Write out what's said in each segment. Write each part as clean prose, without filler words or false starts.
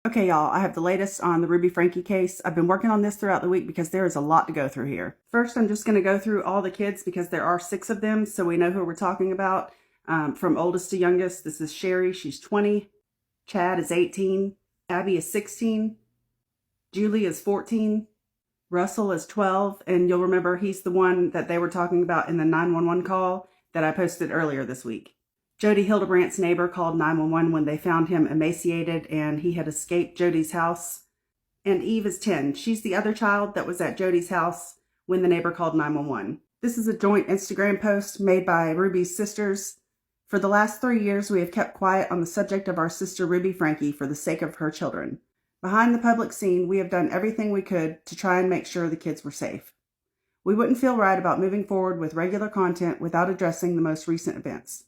Okay, y'all, I have the latest on the Ruby Franke case. I've been working on this throughout the week because there is a lot to go through here. First, I'm just going to go through all the kids because there are 6 of them, so we know who we're talking about. From oldest to youngest, this is Sherry. She's 20. Chad is 18. Abby is 16. Julie is 14. Russell is 12. And you'll remember he's the one that they were talking about in the 911 call that I posted earlier this week. Jody Hildebrandt's neighbor called 911 when they found him emaciated and he had escaped Jody's house. And Eve is 10. She's the other child that was at Jody's house when the neighbor called 911. This is a joint Instagram post made by Ruby's sisters. For the last 3 years, we have kept quiet on the subject of our sister Ruby Franke for the sake of her children. Behind the public scene, we have done everything we could to try and make sure the kids were safe. We wouldn't feel right about moving forward with regular content without addressing the most recent events.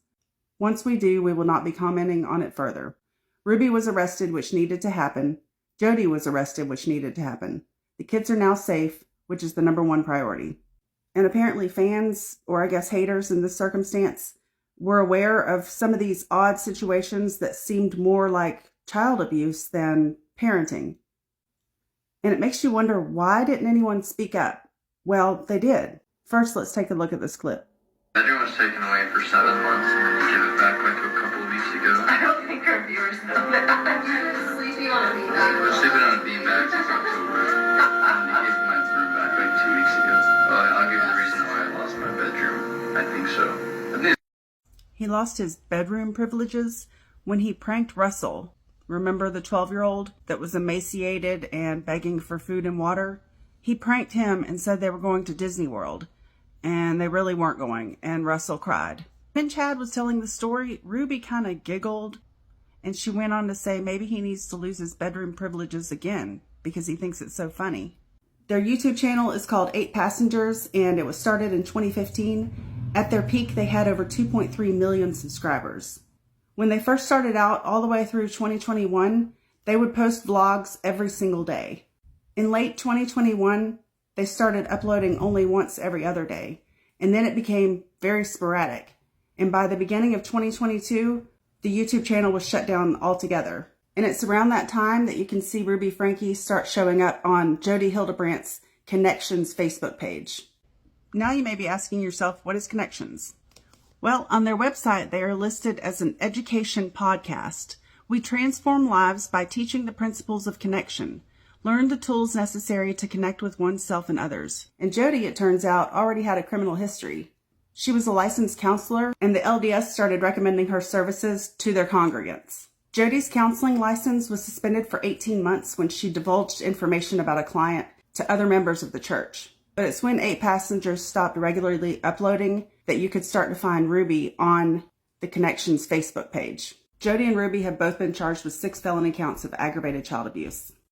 Once we do, we will not be commenting on it further. Ruby was arrested, which needed to happen. Jody was arrested, which needed to happen. The kids are now safe, which is the #1 priority. And apparently fans, or I guess haters in this circumstance, were aware of some of these odd situations that seemed more like child abuse than parenting. And it makes you wonder, why didn't anyone speak up? Well, they did. First, let's take a look at this clip. Bedroom was taken away for 7 months and then you gave it back like a couple of weeks ago. I don't think our viewers know that. Sleeping on a beanbag. I was sleeping on a beanbag since October. And you gave my room back like 2 weeks ago. I'll give you the reason why I lost my bedroom. I think so. He lost his bedroom privileges when he pranked Russell. Remember the 12-year-old that was emaciated and begging for food and water? He pranked him and said they were going to Disney World. And they really weren't going, and Russell cried. When Chad was telling the story, Ruby kind of giggled, and she went on to say maybe he needs to lose his bedroom privileges again because he thinks it's so funny. Their YouTube channel is called 8 Passengers, and it was started in 2015. At their peak, they had over 2.3 million subscribers. When they first started out, all the way through 2021, they would post vlogs every single day. In late 2021, they started uploading only once every other day, and then it became very sporadic. And by the beginning of 2022, the YouTube channel was shut down altogether. And it's around that time that you can see Ruby Franke start showing up on Jody Hildebrandt's Connections Facebook page. Now you may be asking yourself, what is Connections? Well, on their website, they are listed as an education podcast. We transform lives by teaching the principles of connection. Learn the tools necessary to connect with oneself and others. And Jody, it turns out, already had a criminal history. She was a licensed counselor, and the LDS started recommending her services to their congregants. Jody's counseling license was suspended for 18 months when she divulged information about a client to other members of the church. But it's when 8 Passengers stopped regularly uploading that you could start to find Ruby on the Connections Facebook page. Jody and Ruby have both been charged with 6 felony counts of aggravated child abuse.